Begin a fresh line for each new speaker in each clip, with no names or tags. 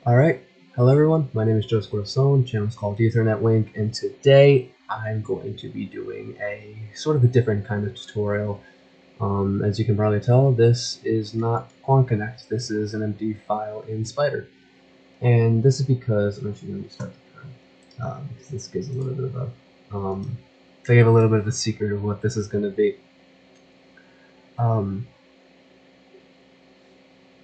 Alright, hello everyone, my name is Joseph Corson, channel is called Ethernet Link, and today I'm going to be doing a sort of a different kind of tutorial. As you can probably tell, this is not QuantConnect, this is an empty file in Spider. And this is because, I'm actually going to start the time, because this gives a little bit of a, to give a little bit of a secret of what this is going to be.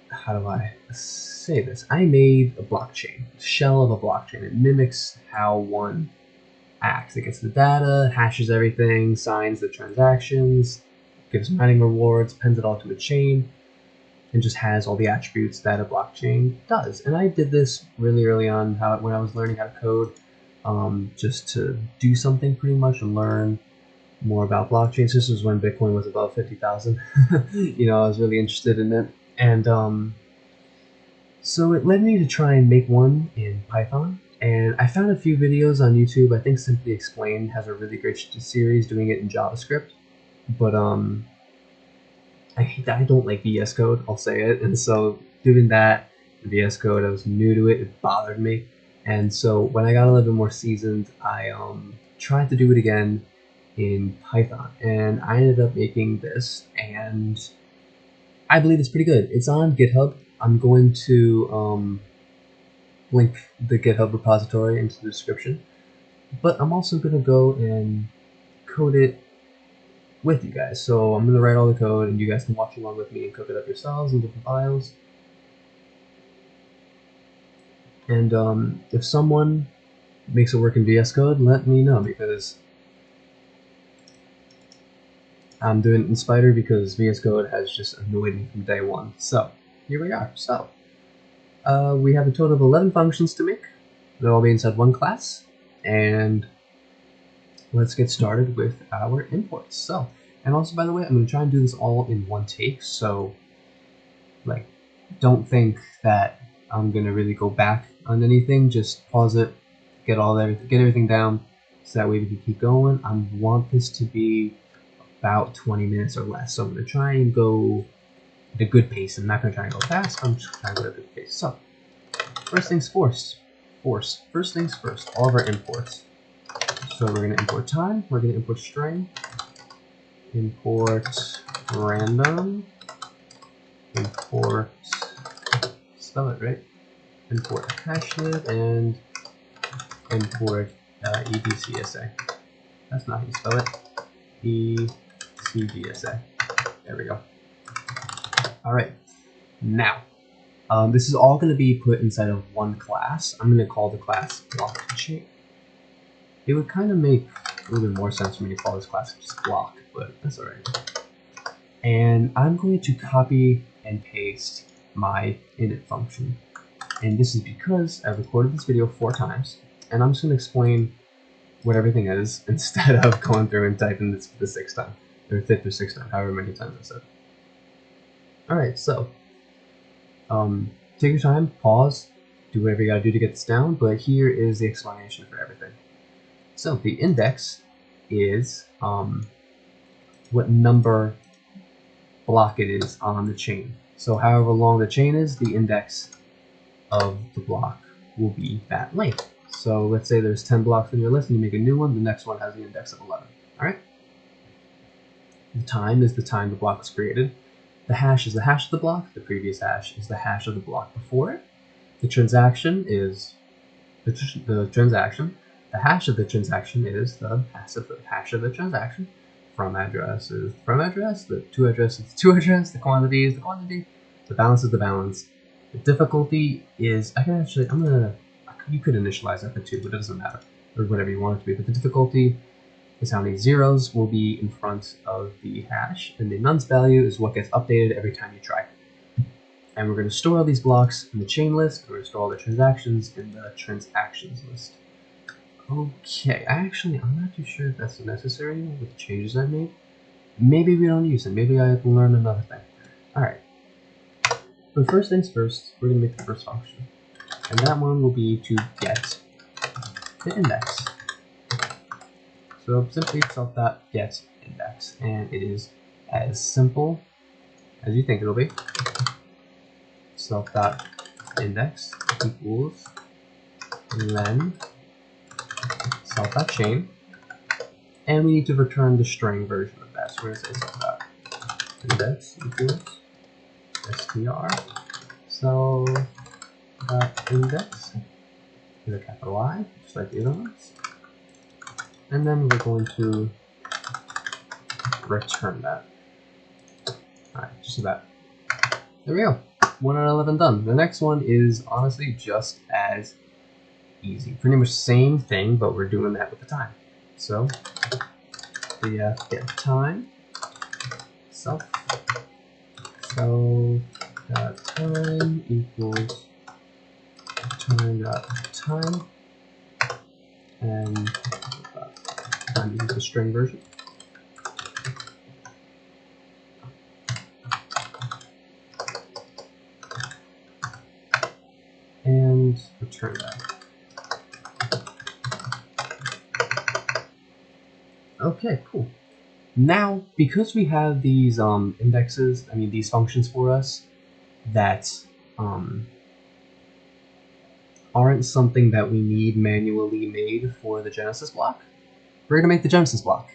How do I say this? I made a blockchain, a shell of a blockchain. It mimics how one acts. It gets the data, hashes everything, signs the transactions, gives mining rewards, pins it all to a chain, and just has all the attributes that a blockchain does. And I did this really early on when I was learning how to code, just to do something pretty much and learn more about blockchains. This was when Bitcoin was above 50,000. I was really interested in it. And so it led me to try and make one in Python. And I found a few videos on YouTube. I think Simply Explained has a really great series doing it in JavaScript. But I don't like VS Code, I'll say it. And so doing that, VS Code, I was new to it. It bothered me. And so when I got a little bit more seasoned, I tried to do it again in Python. And I ended up making this, and I believe it's pretty good. It's on GitHub. I'm going to link the GitHub repository into the description. But I'm also going to go and code it with you guys. So I'm going to write all the code, and you guys can watch along with me and cook it up yourselves in different files. And if someone makes it work in VS Code, let me know, because I'm doing it in Spider because VS Code has just annoyed me from day one. So here we are. So we have a total of 11 functions to make. They'll all be inside one class. And let's get started with our imports. So, and also, by the way, I'm going to try and do this all in one take. So, like, don't think that I'm going to really go back on anything. Just pause it, get everything down, so that way we can keep going. I want this to be about 20 minutes or less. So I'm going to try and go at a good pace. I'm not going to try and go fast. I'm just trying to go at a good pace. So first things first. First things first. All of our imports. So we're going to import time. We're going to import string. Import random. Import. Spell it right. Import hashlib and import edcsa. That's not how you spell it. ECDSA. There we go. All right. Now, this is all going to be put inside of one class. I'm going to call the class BlockChain. It would kind of make a little bit more sense for me to call this class just block, but that's all right. And I'm going to copy and paste my init function. And this is because I recorded this video 4 times, and I'm just going to explain what everything is instead of going through and typing this for the 6th time, or 5th or 6th time, however many times I said. Alright, so take your time, pause, do whatever you gotta do to get this down, but here is the explanation for everything. So the index is what number block it is on the chain. So however long the chain is, the index of the block will be that length. So let's say there's 10 blocks in your list and you make a new one, the next one has the index of 11. Alright? The time is the time the block was created. The hash is the hash of the block. The previous hash is the hash of the block before it. The transaction is the transaction. The hash of the transaction is the hash of the transaction. From address is the from address. The to address is the to address. The quantity is the quantity. The balance is the balance. The difficulty is, you could initialize that for 2, but it doesn't matter, or whatever you want it to be. But the difficulty is how many zeros will be in front of the hash, and the nonce value is what gets updated every time you try. And we're going to store all these blocks in the chain list, and we're going to store all the transactions in the transactions list. Okay, I'm not too sure if that's necessary with the changes I made. Maybe we don't use it. Maybe I have to learn another thing. Alright. But first things first, we're going to make the first function. And that one will be to get the index. So simply self.get index, and it is as simple as you think it'll be. Self.get index equals len self.chain, and we need to return the string version of that. So we're going to say self.index equals str self.index with a capital I, just like the other ones, and then we're going to return that. Alright, just that. There we go. 1 out of 11 done. The next one is honestly just as easy. Pretty much same thing, but we're doing that with the time. So df get time self time equals time and time equals the string version. And return that. Okay, cool. Now, because we have these indexes, these functions for us that aren't something that we need manually made for the Genesis block, we're gonna make the Genesis block.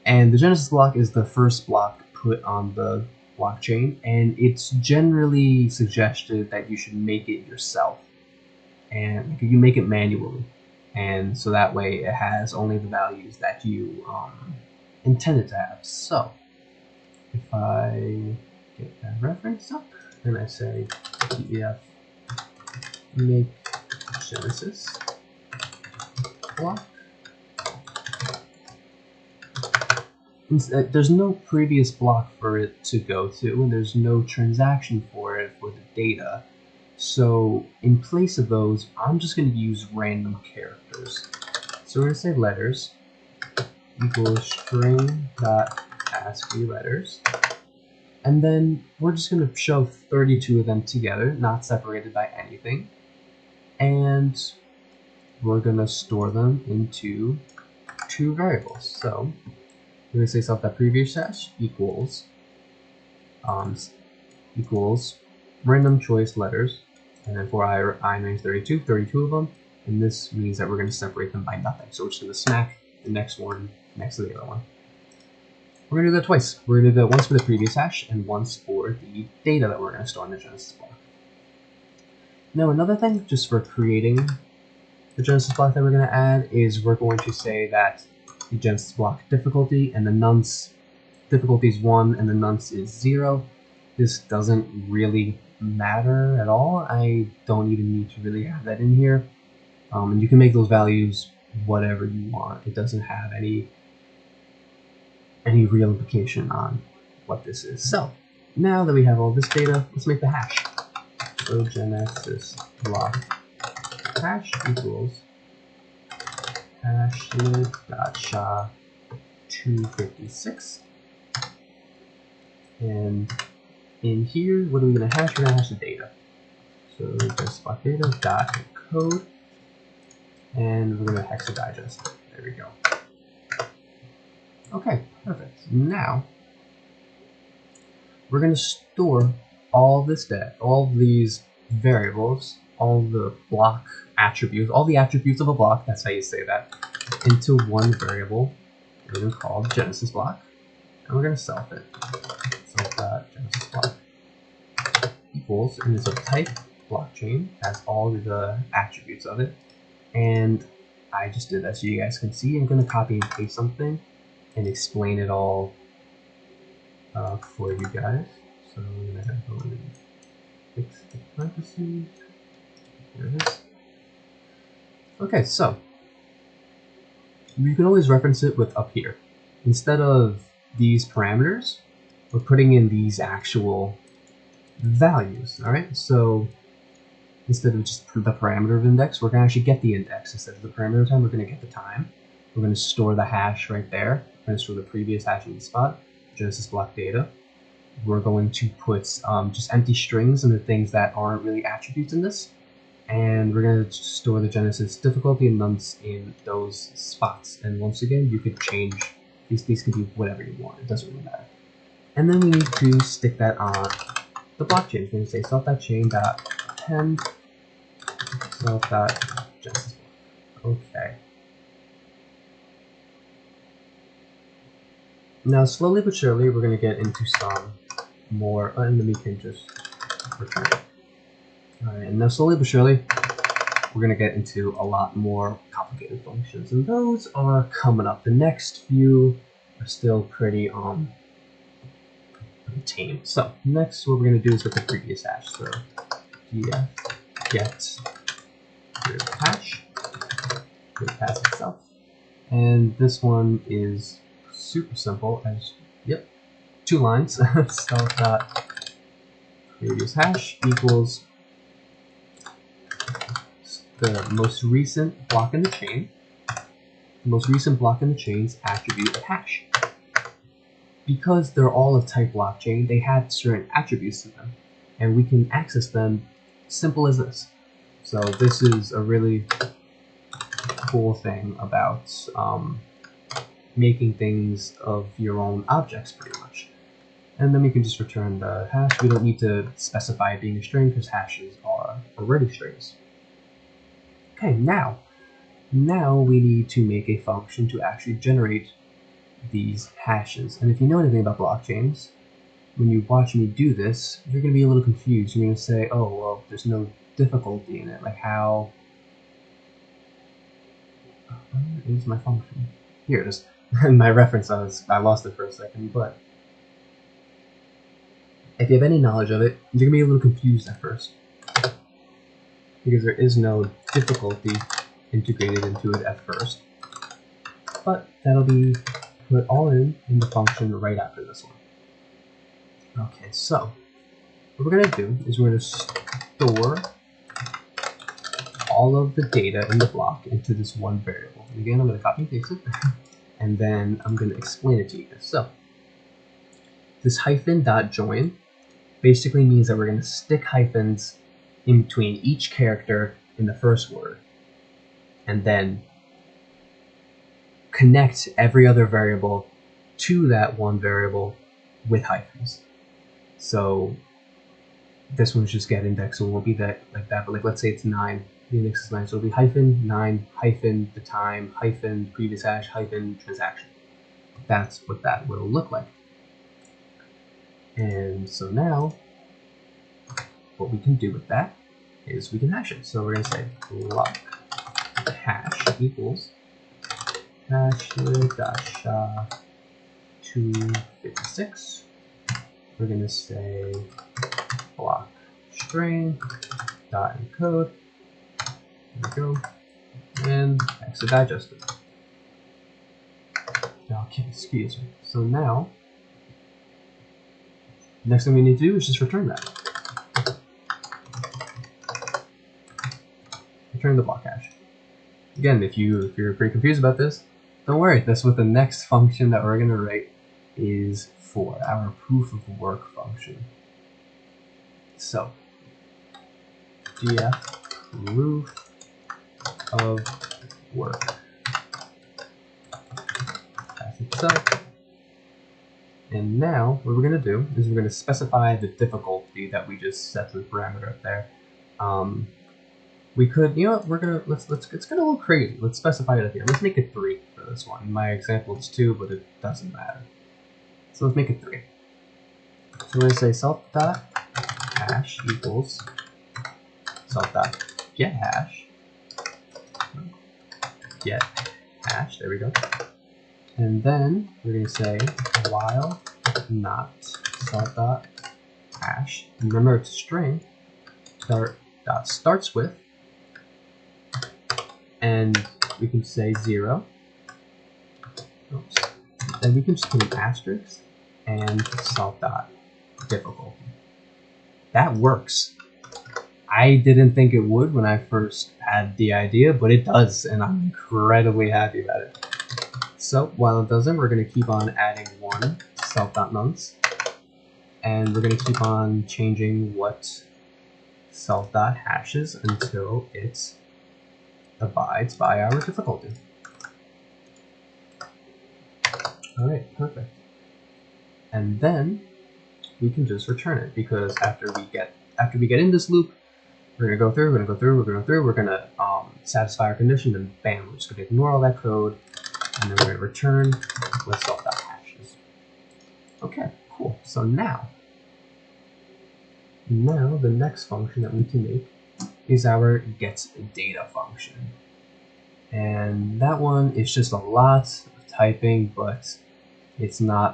And the Genesis block is the first block put on the blockchain, and it's generally suggested that you should make it yourself, and you make it manually, and so that way it has only the values that you intended to have. So if I get that reference up and I say df make Genesis block, there's no previous block for it to go to, and there's no transaction for it for the data. So in place of those, I'm just going to use random characters. So we're going to say letters equals string.ASCII letters. And then we're just going to show 32 of them together, not separated by anything. And we're going to store them into two variables. So we're going to say self.previous hash equals random choice letters, and then for I range 32 of them, and this means that we're going to separate them by nothing. So we're just going to smack the next one next to the other one. We're going to do that twice. We're going to do that once for the previous hash and once for the data that we're going to store in the Genesis block. Now another thing, just for creating the Genesis block that we're going to add, is we're going to say that the Genesis block difficulty and the nonce difficulty is 1 and the nonce is 0. This doesn't really matter at all. I don't even need to really have that in here. And you can make those values whatever you want. It doesn't have any real implication on what this is. So now that we have all this data, let's make the hash. So Genesis block hash equals hashlib.sha256. And in here, what are we going to hash? We're going to hash the data. So just block data dot code, and we're going to hexadigest it. There we go. Okay, perfect. Now we're going to store all this data, all these variables, all the block attributes, all the attributes of a block, that's how you say that, into one variable we're going to call Genesis block, and we're going to self it. Genesis block equals, and it's of type blockchain, has all the attributes of it, and I just did that so you guys can see. I'm going to copy and paste something and explain it all for you guys. So I'm going to go and fix the parentheses. There it is. Okay, so you can always reference it with up here. Instead of these parameters, we're putting in these actual values. All right, so instead of just the parameter of index, we're going to actually get the index. Instead of the parameter of time, we're going to get the time. We're going to store the hash right there. We're going to store the previous hash in the spot, Genesis block data. We're going to put just empty strings and the things that aren't really attributes in this. And we're going to store the Genesis difficulty and nonce in those spots. And once again, you could change, these can be whatever you want. It doesn't really matter. And then we need to stick that on the blockchain. We're going to say self.chain dot append self.genesis. Okay. Now, slowly but surely, we're going to get into some more, and then we can just return it. Alright, and now slowly but surely, we're going to get into a lot more complicated functions, and those are coming up. The next few are still pretty tame. So, next what we're going to do is with the previous hash. So, df get hash, pass itself. And this one is super simple as, yep, 2 lines. Self.previous hash equals the most recent block in the chain, the most recent block in the chain's attribute of hash. Because they're all of type blockchain, they have certain attributes to them, and we can access them simple as this. So this is a really cool thing about making things of your own objects, pretty much. And then we can just return the hash. We don't need to specify it being a string because hashes are already strings. Okay, now we need to make a function to actually generate these hashes. And if you know anything about blockchains, when you watch me do this, you're going to be a little confused. You're going to say, oh, well, there's no difficulty in it. Like, how is my function? Here it is. My reference, I lost it for a second, but if you have any knowledge of it, you're going to be a little confused at first, because there is no difficulty integrated into it at first. But that'll be put all in the function right after this one. Okay, so what we're going to do is we're going to store all of the data in the block into this one variable. And again, I'm going to copy and paste it, and then I'm going to explain it to you guys. So this hyphen.join basically means that we're going to stick hyphens in between each character in the first word, and then connect every other variable to that one variable with hyphens. So this one's just get index, so it won't be that like that, but like let's say it's 9, the index is 9, so it'll be hyphen 9 hyphen the time hyphen previous hash hyphen transaction. That's what that will look like. And so now what we can do with that is we can hash it. So we're going to say block hash equals hash.sha256. We're going to say block string dot encode. There we go. And exit digested. Okay, excuse me. So now, next thing we need to do is just return that. Return the block hash. Again, if you're pretty confused about this, don't worry. That's what the next function that we're going to write is for, our proof of work function. So, df proof of work. Pass itself. And now what we're going to do is we're going to specify the difficulty that we just set to the parameter up there. We could, you know what, we're gonna let's it's gonna look crazy. Let's specify it up here. Let's make it 3 for this one. In my example it's 2, but it doesn't matter. So let's make it 3. So we're gonna say self.hash equals self.getHash. Get hash, there we go. And then we're gonna say while not self.hash. And remember it's a string, starts with, and we can say 0. Oops. Then we can just put an asterisk and self.difficulty. That works. I didn't think it would when I first had the idea, but it does, and I'm incredibly happy about it. So while it doesn't, we're going to keep on adding 1 self.nonce, and we're going to keep on changing what self.hashes until it abides by our difficulty. Alright, perfect. And then we can just return it, because after we get in this loop, We're gonna go through, we're gonna satisfy our condition, and bam, we're just gonna ignore all that code, and then we're gonna return with self.hashes. Okay, cool. So now the next function that we can make is our getData function. And that one is just a lot of typing, but it's not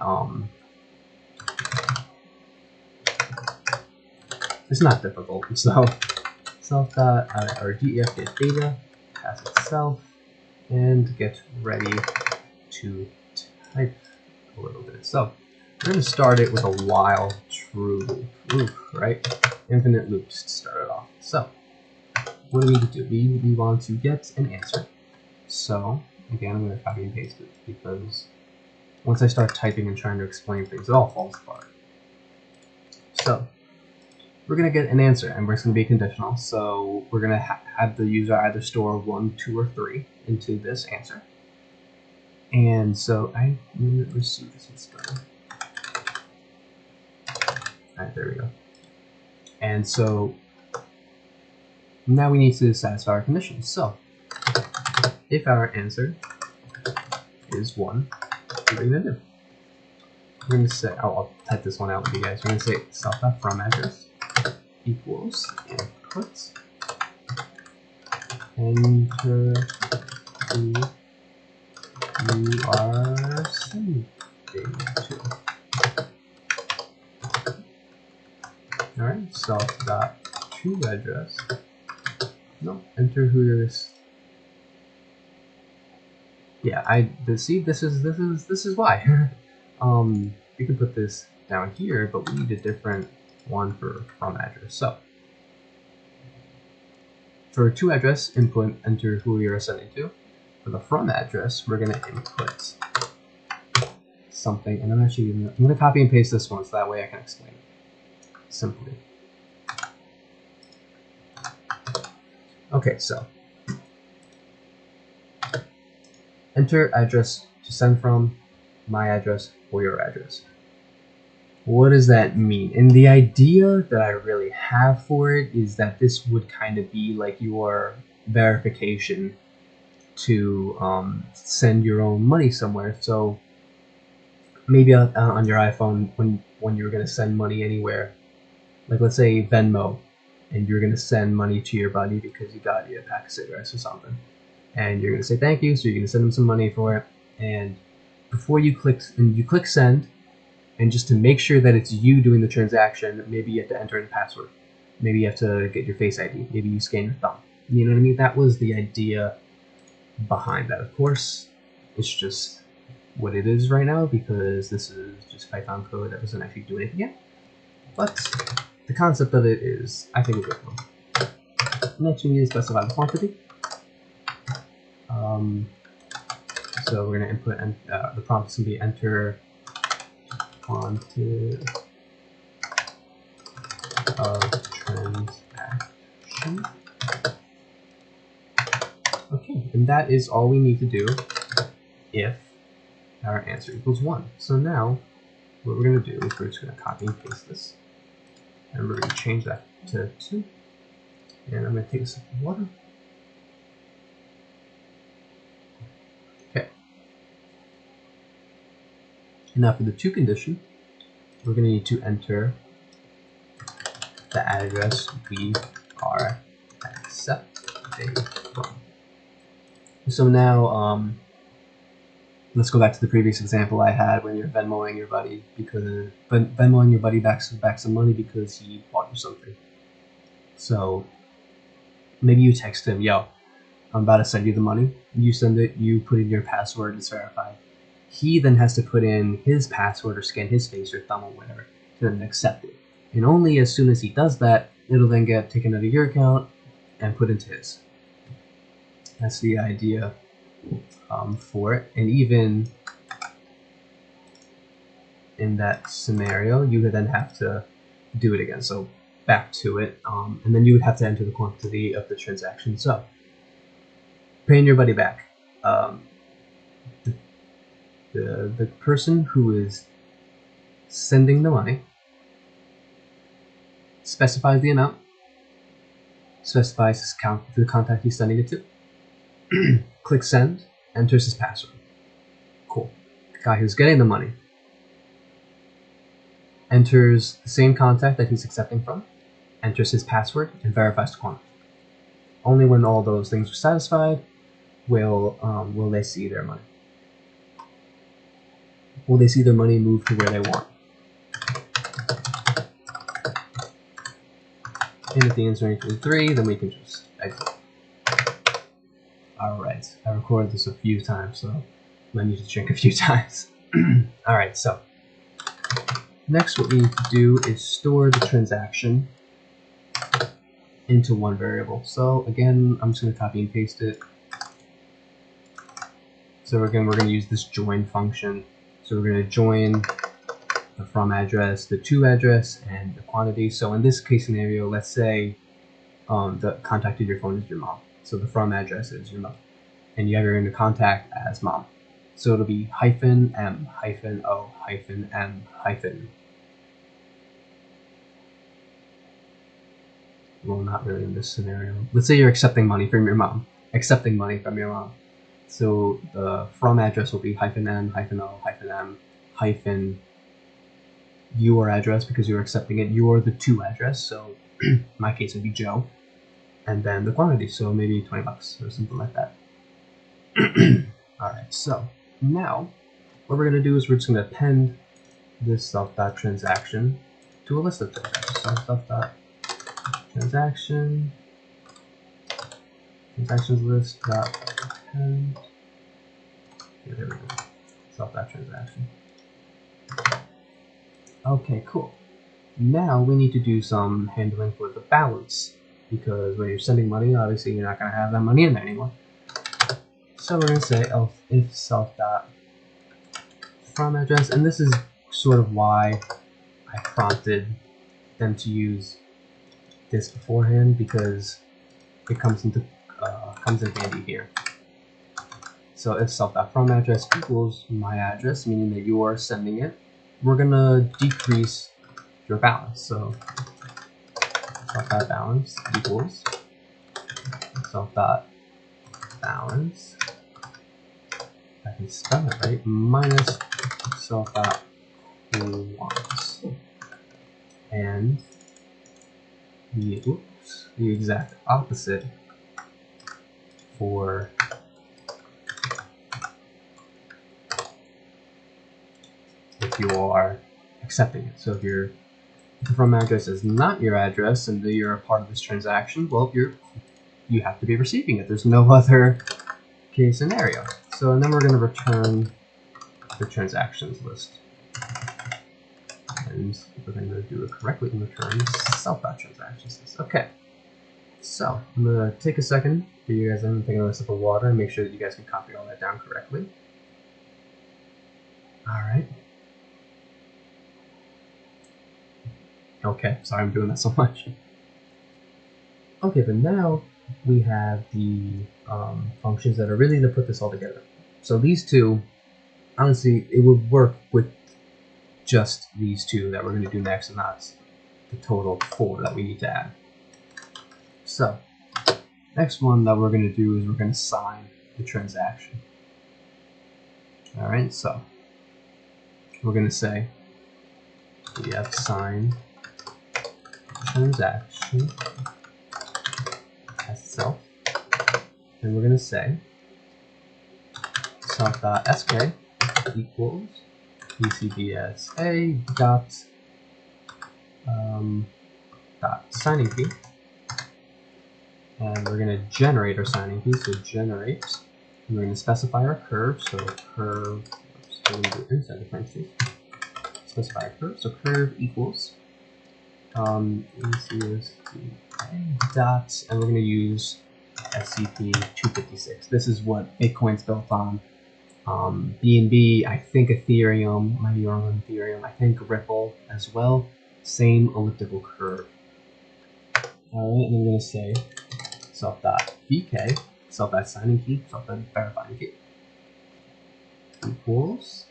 difficult. So self.def get data, pass itself, and get ready to type a little bit. So we're going to start it with a while true loop, right? Infinite loops to start it off. So what do we need to do? We want to get an answer. So again, I'm going to copy and paste it, because once I start typing and trying to explain things, it all falls apart. So we're going to get an answer, and it's going to be conditional. So we're going to have the user either store 1, 2, or 3 into this answer. And so let's see this is done. All right, there we go. And so now we need to satisfy our conditions. So if our answer is 1, what are we going to do? We're going to say, I'll type this one out with you guys. We're going to say self.from address equals input enter who you are sending to. Alright, self.toAddress. No, enter who you're. Yeah, see, this is why. You can put this down here, but we need a different one for from address. So for to address, input enter who we are sending to. For the from address, we're gonna input something, and I'm gonna copy and paste this one so that way I can explain it simply. Okay, so enter address to send from, my address, or your address. What does that mean? And the idea that I really have for it is that this would kind of be like your verification to send your own money somewhere. So maybe on your iPhone, when you're going to send money anywhere, like let's say Venmo, and you're going to send money to your buddy because you got you a pack of cigarettes or something, and you're going to say thank you, so you're going to send them some money for it, and before you click send, and just to make sure that it's you doing the transaction, maybe you have to enter in a password, maybe you have to get your Face ID, maybe you scan your thumb. You know what I mean? That was the idea behind that. Of course, it's just what it is right now because this is just Python code that doesn't actually do anything yet. But the concept of it is, I think, a good one. Next, we need to specify the quantity. So we're going to input, and the prompt is going to be enter quantity of transaction. Okay, and that is all we need to do if our answer equals 1. So now, what we're going to do is we're just going to copy and paste this. And we're going to change that to 2. And I'm going to take a sip of water. Okay. Now for the to condition, we're going to need to enter the address we are accepting from. So now, let's go back to the previous example I had when you're Venmoing your buddy because Venmoing your buddy back some money because he bought you something. So maybe you text him, yo, I'm about to send you the money. You send it, you put in your password, it's verified. He then has to put in his password or scan his face or thumb or whatever to then accept it. And only as soon as he does that, it'll then get taken out of your account and put into his. That's the idea for it. And even in that scenario, you would then have to do it again. So back to it, and then you would have to enter the quantity of the transaction. So paying your buddy back. The person who is sending the money specifies the amount, specifies his the contact he's sending it to. Click send, enters his password. Cool. Guy who's getting the money enters the same contact that he's accepting from, enters his password, and verifies the quantity. Only when all those things are satisfied will they see their money. Will they see their money move to where they want? And if the answer is 3, then we can just exit. Alright, I recorded this a few times, so I might need to check a few times. Alright, so next what we need to do is store the transaction into one variable. So again, I'm just going to copy and paste it. So again, we're going to use this join function. So we're going to join the from address, the to address, and the quantity. So in this case scenario, let's say the contact of your phone is your mom. So the from address is your mom. And you have your contact as mom. So it'll be -m, -o, -m, well, not really in this scenario. Let's say you're accepting money from your mom. So the from address will be -m, -o, -m, your address because you're accepting it. You're the to address. So in my case, it'd be Joe. And then the quantity. So maybe $20 or something like that. Alright, so now what we're going to do is we're just going to append this self.transaction to a list of transactions. So self.transaction transactions list dot append. Yeah, there we go. Self.transaction. Okay, cool. Now we need to do some handling for the balance because when you're sending money, obviously you're not going to have that money in there anymore. So we're going to say if self.from address, and this is sort of why I prompted them to use this beforehand because it comes in handy here. So if self.from address equals my address, meaning that you are sending it, we're going to decrease your balance. So self.balance equals self.balance, I can spell it right, minus self.quants. And the exact opposite for if you are accepting it. So if the from address is not your address and you're a part of this transaction, well, you have to be receiving it. There's no other case scenario. So and then we're going to return the transactions list. And if we're going to do it correctly, and return self.transactions list. Okay. So I'm going to take a second for you guys. I'm taking a sip of water and make sure that you guys can copy all that down correctly. All right. Okay, sorry I'm doing that so much. Okay, but now we have the functions that are really to put this all together. So these two, honestly, it would work with just these two that we're going to do next, and not the total 4 that we need to add. So next one that we're going to do is we're going to sign the transaction. All right, so we're going to say df sign transaction as itself, and we're going to say self.sk equals ECBSA dot signing key, and we're going to generate our signing key. So generate, and we're going to specify our curve. So curve, so we do inside the parentheses. Specify a curve. So curve equals ECBSA dot, and we're going to use SCP-256. This is what Bitcoin's built on. BNB, I think Ethereum, might be wrong on Ethereum, I think Ripple as well. Same elliptical curve. Alright, and I'm going to say self.vk, self.signing key, self.verifying key, equals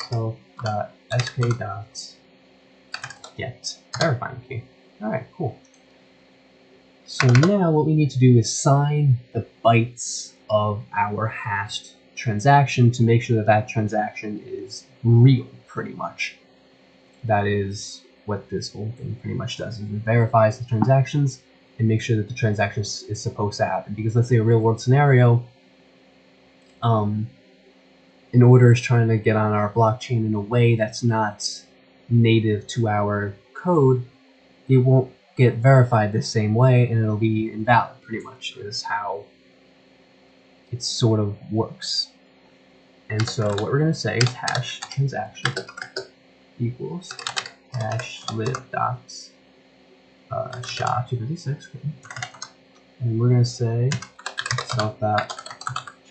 self.sk.get verifying key. Alright, cool. So now what we need to do is sign the bytes of our hashed transaction to make sure that that transaction is real, pretty much. That is what this whole thing pretty much does. It verifies the transactions and makes sure that the transaction is supposed to happen. Because let's say a real world scenario, an order is trying to get on our blockchain in a way that's not native to our code, it won't get verified the same way, and it'll be invalid, pretty much, is how it sort of works. And so what we're going to say is hash transaction equals hash lib docs SHA-256, and we're going to say self dot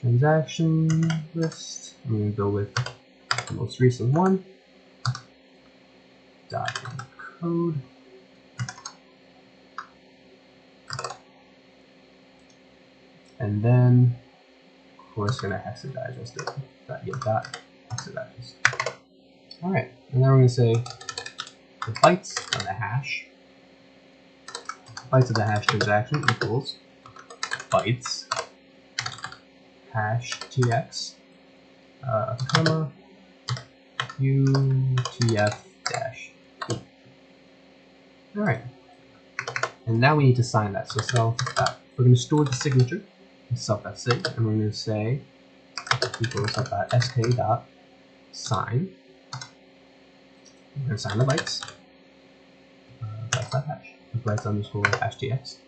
transaction list. I'm going to go with the most recent one. Dot code. And then, of course, going to hexadigest it. Dot hexadigest. All right, and then we're going to say the bytes of the hash. Bytes of the hash transaction equals bytes hash tx comma utf dash e. All right, and now we need to sign that. So we're going to store the signature in self.sig, and we're going to say equals self.sk dot sign. We're going to sign the bytes. Bytes.hash. Bytes underscore hash tx.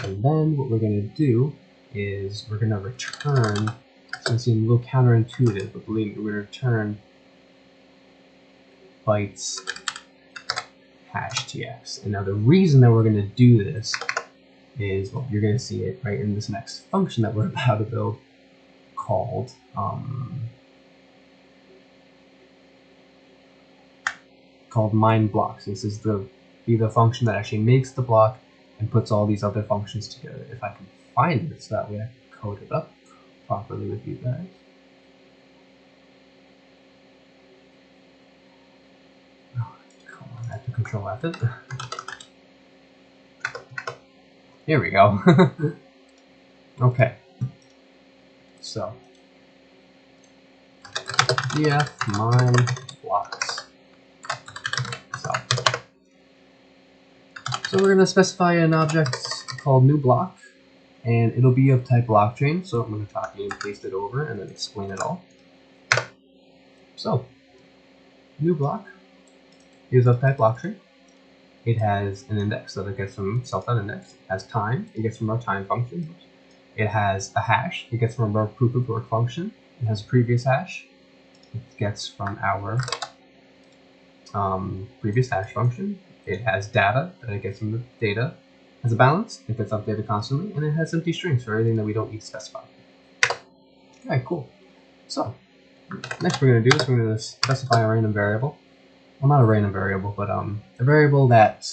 And then what we're going to do is we're going to return. It's going to seem a little counterintuitive, but believe me, we're going to return bytes hash tx. And now the reason that we're going to do this is, well, you're going to see it right in this next function that we're about to build called mine blocks. This is the function that actually makes the block and puts all these other functions together. If I can find it so that way I can code it up properly with you guys. Oh, come on, I have to control F it. Here we go. Okay. So df mine blocks. So we're going to specify an object called new block, and it'll be of type blockchain. So I'm going to copy and paste it over and then explain it all. So new block is of type blockchain. It has an index that it gets from self.index. It has time. It gets from our time function. It has a hash. It gets from our proof of work function. It has a previous hash. It gets from our previous hash function. It has data that it gets from the data. It has a balance. It gets updated constantly. And it has empty strings for everything that we don't need to specify. Alright, cool. So next we're going to do is we're going to specify a random variable. Well, not a random variable, but a variable that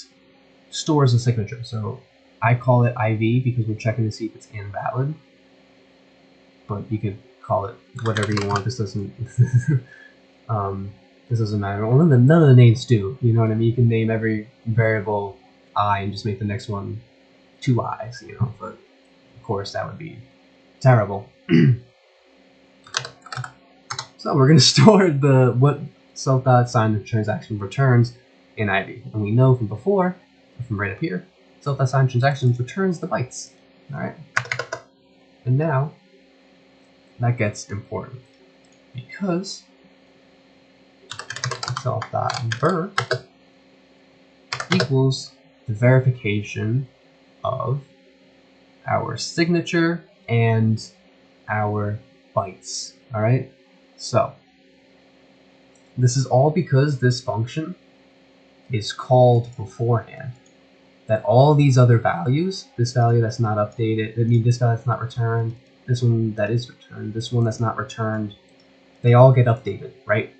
stores a signature. So I call it IV because we're checking to see if it's invalid. But you could call it whatever you want. This doesn't this doesn't matter. Well, none of the names do. You know what I mean? You can name every variable I and just make the next one 2 I's, you know, but of course that would be terrible. So we're going to store what self.sign the transaction returns in IV. And we know from before, from right up here, self.sign transactions returns the bytes. Alright? And now that gets important because self.ver equals the verification of our signature and our bytes. Alright? So this is all because this function is called beforehand. That all these other values, this value that's not updated, I mean this value that's not returned, this one that is returned, this one that's not returned, they all get updated, right?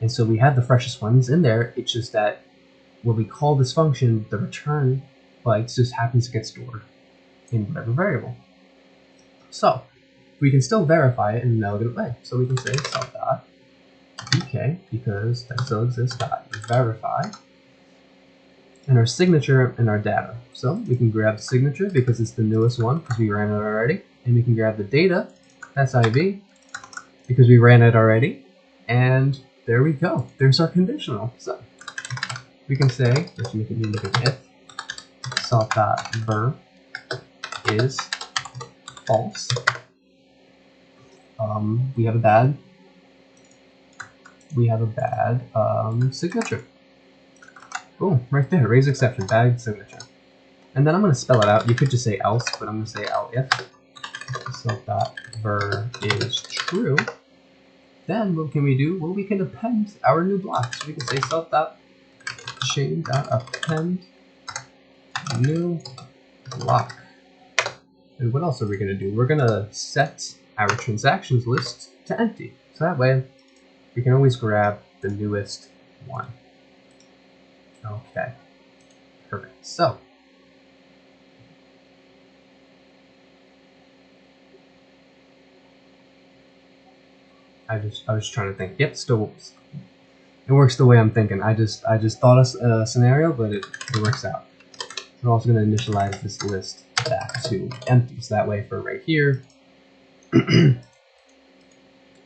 And so we have the freshest ones in there. It's just that when we call this function, the return bytes just happens to get stored in whatever variable. So we can still verify it in an elegant way. So we can say self.vk, because that still exists, verify and our signature and our data. So we can grab the signature because it's the newest one because we ran it already, and we can grab the data, that's IV, because we ran it already, and there we go. There's our conditional. So we can say, let's make it make an if self.ver is false. We have a bad signature. Boom, right there, raise exception, bad signature. And then I'm going to spell it out. You could just say else, but I'm going to say if self.ver is true. Then what can we do? Well, we can append our new block. So we can say self.chain.append new block. And what else are we going to do? We're going to set our transactions list to empty. So that way we can always grab the newest one. Okay, perfect. So I was trying to think. Yep, still it works the way I'm thinking. I just thought of a scenario, but it works out. We're also going to initialize this list back to empty. So that way, for right here,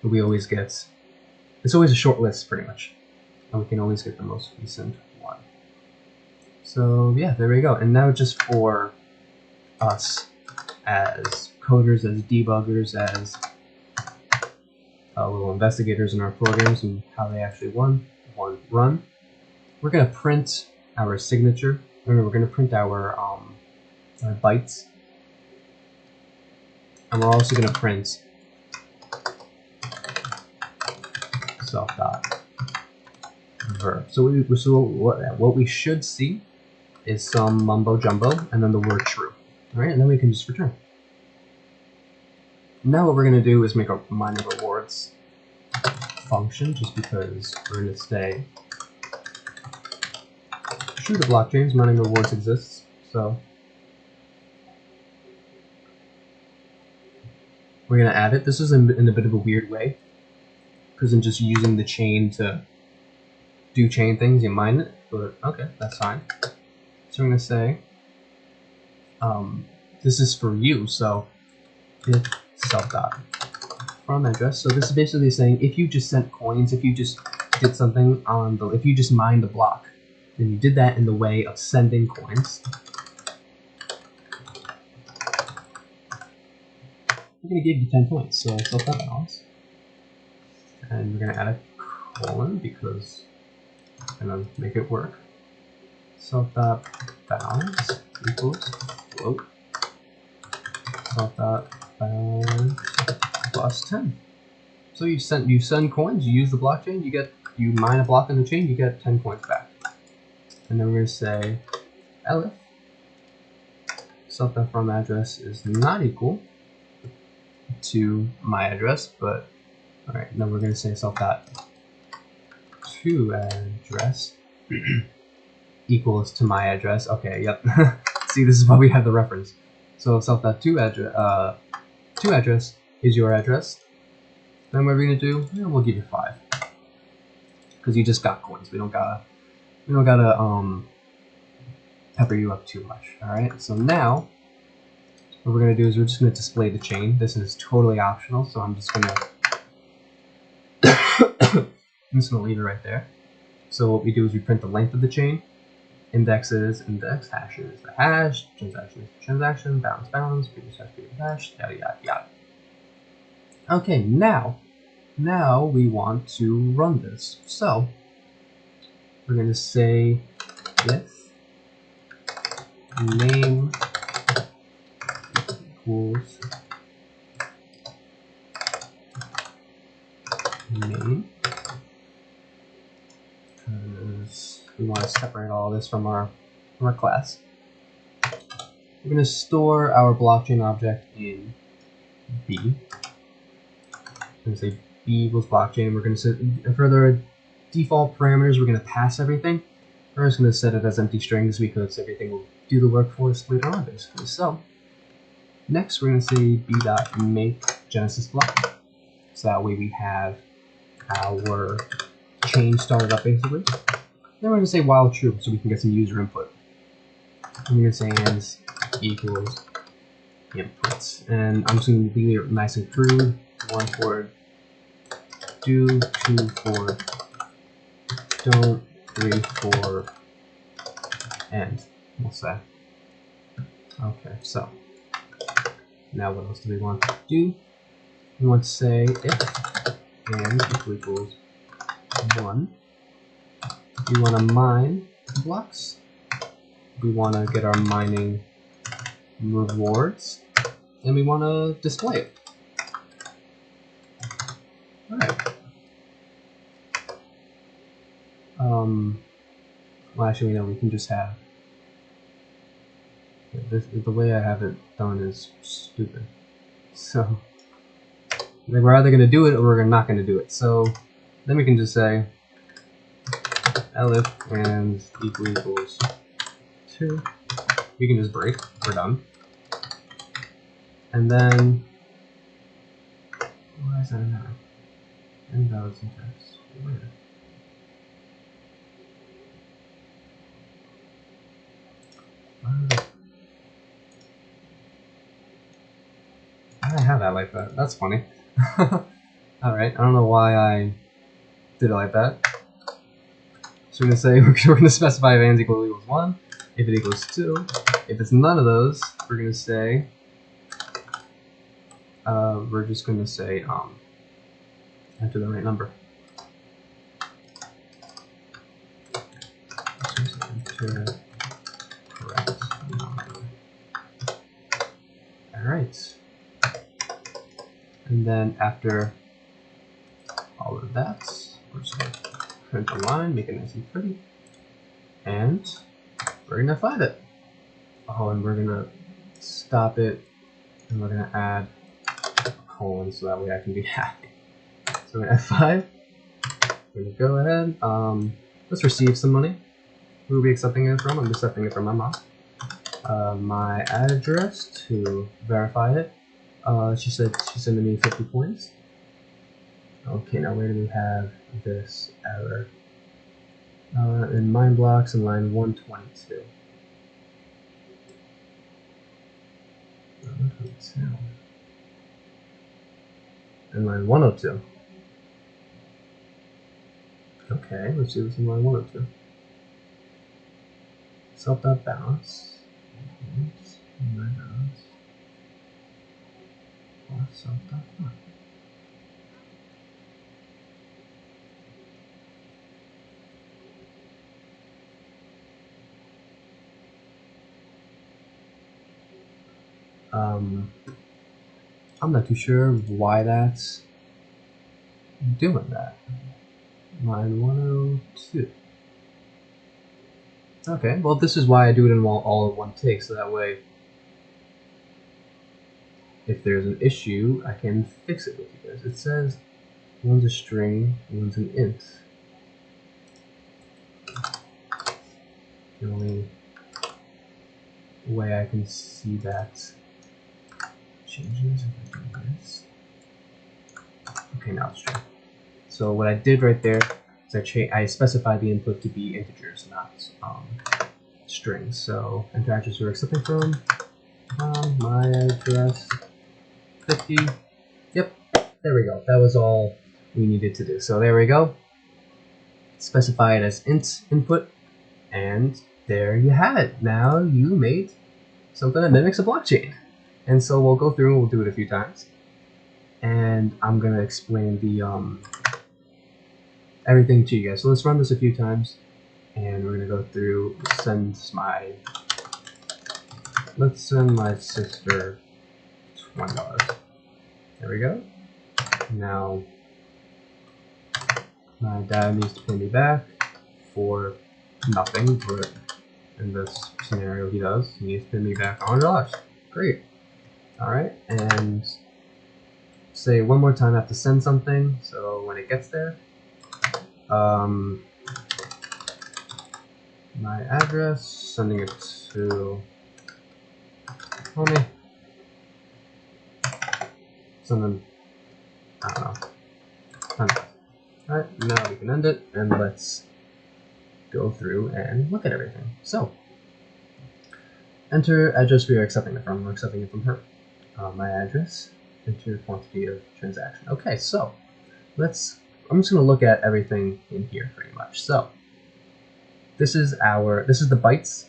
we always get. It's always a short list, pretty much, and we can always get the most recent one. So yeah, there we go. And now just for us as coders, as debuggers, as little investigators in our programs and how they actually run. We're going to print our signature. We're going to print our bytes, and we're also going to print self.ver. So what we should see is some mumbo jumbo and then the word true. All right, and then we can just return. Now what we're going to do is make a mining rewards function, just because we're going to say true to blockchains, mining rewards exists. So we're going to add it. This is in a bit of a weird way, because I'm just using the chain to do chain things, you mine it, but okay, that's fine. So I'm going to say this is for you, so if self.from address. So this is basically saying if you just sent coins, if you just did something on the, if you just mined the block, then you did that in the way of sending coins. We're going to give you 10 points, so self.balance. And we're going to add a colon because I'm going to make it work. Self.balance equals float. Self.balance plus 10. So you send coins, you use the blockchain, you mine a block in the chain, you get 10 coins back. And then we're going to say elif self.from address is not equal to my address, but all right, then we're going to say self.to address equals to my address. Okay, yep. See, this is why we have the reference. So self.to address is your address. Then what we're going to do, yeah, we'll give you 5 because you just got coins. We don't gotta pepper you up too much. All right. So now what we're going to do is we're just going to display the chain. This is totally optional, so I'm just going to leave it right there. So what we do is we print the length of the chain. Index is index, hash is the hash, transaction is the transaction, balance, previous hash, yada yada yada. Okay, now we want to run this. So we're going to say if name equals name, because we want to separate all this from our class. We're going to store our blockchain object in B. We're going to say B equals blockchain. We're going to set further default parameters. We're going to pass everything. We're just going to set it as empty strings because everything will do the work for us later on, basically. So next, we're going to say b.make genesis block. So that way we have our chain started up, basically. Then we're going to say while true so we can get some user input. I'm going to say ans equals inputs. And I'm just going to leave it nice and crude. 1 for do, 2 for don't, 3 for end, we'll say. Okay, so now what else do we want to do? We want to say if and equals 1. We want to mine blocks. We want to get our mining rewards, and we want to display it. Alright. Well, actually, no, we can just have this. The way I have it done is stupid. So we're either going to do it or we're not going to do it. So then we can just say elif and equals 2. We can just break. We're done. And then why is that now? Invalid syntax. Weird. I didn't have that like that. That's funny. Alright, I don't know why I did it like that. So we're going to say we're going to specify if ans equals 1, if it equals 2. If it's none of those, we're going to say we're just going to say enter the right number. Enter correct number. Alright. And then after all of that, we're just going to print a line, make it nice and pretty, and we're going to find it. Oh, and we're going to stop it, and we're going to add a colon so that way I can be happy. So we're going to F5. We're going to go ahead. Let's receive some money. Who are we accepting it from? I'm accepting it from my mom. My address to verify it. She said she sent me 50 coins. Okay, now where do we have this error? In mine blocks in line 122. 122. In line 102. Okay, let's see what's in line 102. Self.balance. My balance. Self.balance. I'm not too sure why that's doing that. Line 102. Okay, well this is why I do it in all in one take, so that way if there's an issue, I can fix it with you guys. It says one's a string, one's an int. The only way I can see that changes if I do this. Okay, now it's true. So what I did right there is I specified the input to be integers, not strings. So enter address we're accepting from my address 50. Yep, there we go. That was all we needed to do. So there we go. Specify it as int input, and there you have it. Now you made something that mimics a blockchain. And so we'll go through and we'll do it a few times. And I'm gonna explain the everything to you guys. So let's run this a few times, and we're gonna go through. Let's send my sister $20. There we go. Now my dad needs to pay me back for nothing, but in this scenario he does. He needs to pay me back $100. Great. Alright, and say one more time I have to send something, so when it gets there, my address, sending it to homie, something, I don't know, $10. Alright, now we can end it, and let's go through and look at everything. So, enter address we are accepting it from. We're accepting it from her. My address, enter quantity of transaction. Okay, so I'm just going to look at everything in here pretty much. So, this is the bytes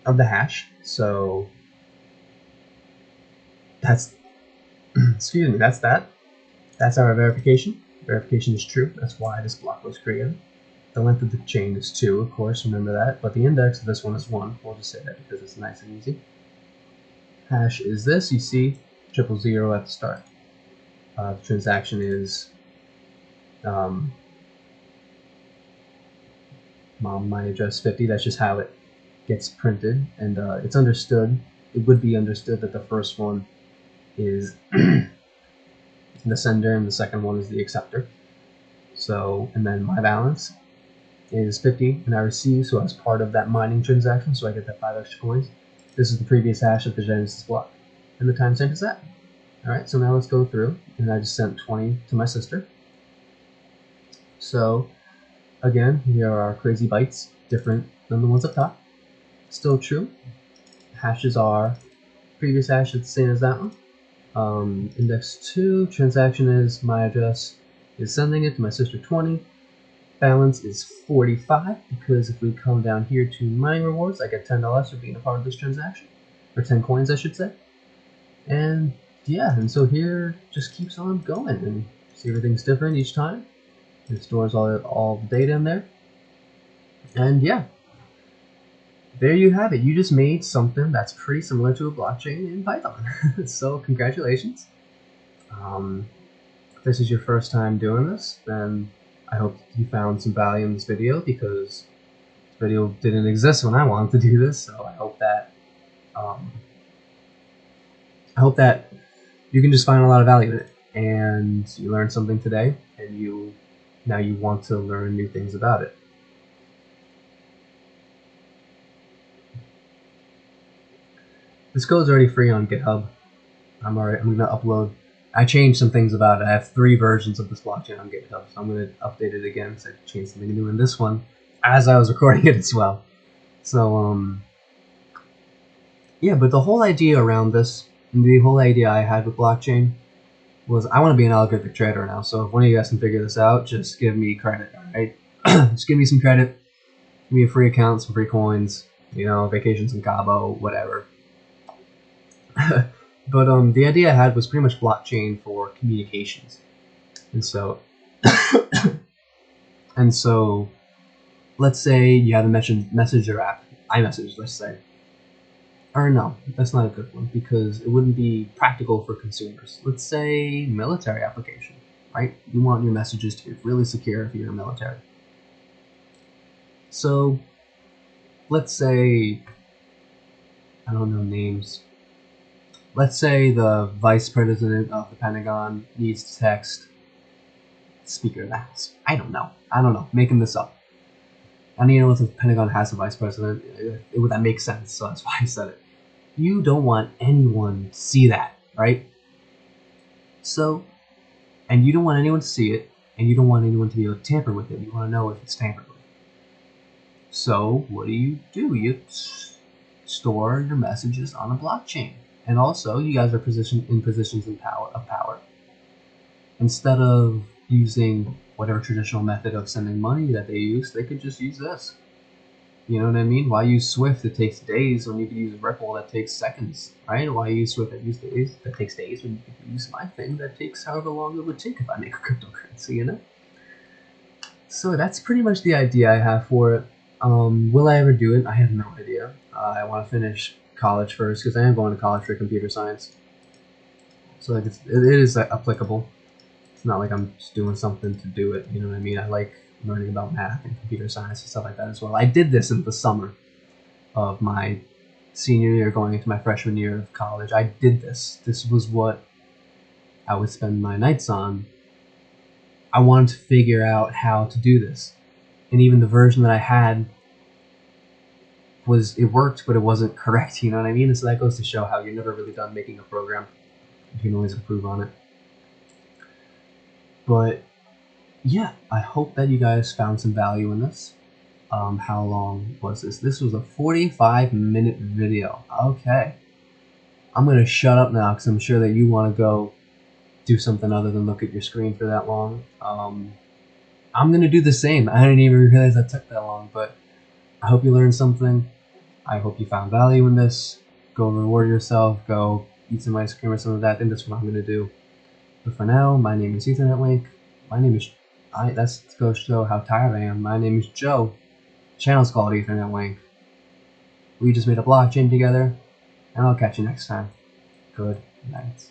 of the hash. So, that's, excuse me, that's that. That's our verification. Verification is true. That's why this block was created. The length of the chain is 2, of course, remember that. But the index of this one is 1. We'll just say that because it's nice and easy. Hash is this. You see 000 at the start. The transaction is my address 50. That's just how it gets printed. And it's understood. It would be understood that the first one is the sender and the second one is the acceptor. So, and then my balance is 50 and I receive, so as part of that mining transaction, so I get that 5 extra coins. This is the previous hash of the Genesis block, and the timestamp is that. Alright, so now let's go through, and I just sent 20 to my sister. So, again, here are our crazy bytes, different than the ones up top. Still true. Hashes are previous hash is the same as that one. Index 2, transaction is my address is sending it to my sister 20. Balance is 45 because if we come down here to mining rewards, I get $10 for being a part of this transaction, or 10 coins I should say. And yeah, and so here just keeps on going, and see everything's different each time. It stores all the data in there, and yeah, there you have it. You just made something that's pretty similar to a blockchain in Python. So congratulations. If this is your first time doing this, then I hope you found some value in this video, because this video didn't exist when I wanted to do this. So I hope that you can just find a lot of value in it, and you learned something today, and now you want to learn new things about it. This code's already free on GitHub. I'm gonna upload. I changed some things about it. I have 3 versions of this blockchain on GitHub, so I'm going to update it again because I changed something new in this one as I was recording it as well. So, yeah, but the whole idea around this, and the whole idea I had with blockchain, was I want to be an algorithmic trader now. So if one of you guys can figure this out, just give me credit, alright? Just give me some credit, give me a free account, some free coins, you know, vacations in Cabo, whatever. But the idea I had was pretty much blockchain for communications, and so let's say you have a messenger app, iMessage, let's say, or no, that's not a good one because it wouldn't be practical for consumers. Let's say military application, right? You want your messages to be really secure if you're military. So let's say, I don't know names. Let's say the vice president of the Pentagon needs to text Speaker of the House. I don't know, making this up. I don't even know if the Pentagon has a vice president. Would that make sense? So that's why I said it. You don't want anyone to see that, right? So, and you don't want anyone to see it, and you don't want anyone to be able to tamper with it. You want to know if it's tampered with. So what do? You store your messages on a blockchain. And also, you guys are in positions of power. Instead of using whatever traditional method of sending money that they use, they could just use this. You know what I mean? Why use Swift that takes days when you could use Ripple that takes seconds, right? Why use Swift that takes days when you could use my thing that takes however long it would take if I make a cryptocurrency, you know? So that's pretty much the idea I have for it. Will I ever do it? I have no idea. I want to finish college first because I am going to college for computer science. So like it is applicable. It's not like I'm just doing something to do it. You know what I mean? I like learning about math and computer science and stuff like that as well. I did this in the summer of my senior year, going into my freshman year of college. I did this. This was what I would spend my nights on. I wanted to figure out how to do this, and even the version that I had it worked, but it wasn't correct, you know what I mean? And so that goes to show how you're never really done making a program. You can always improve on it. But yeah, I hope that you guys found some value in this. How long was this? This was a 45-minute video. Okay. I'm going to shut up now because I'm sure that you want to go do something other than look at your screen for that long. I'm going to do the same. I didn't even realize that took that long, but I hope you learned something. I hope you found value in this. Go reward yourself. Go eat some ice cream or something like that. I think that's what I'm going to do. But for now, my name is Ethernet Link. My name is... that's to go show how tired I am. My name is Joe. Channel's called Ethernet Link. We just made a blockchain together, and I'll catch you next time. Good night.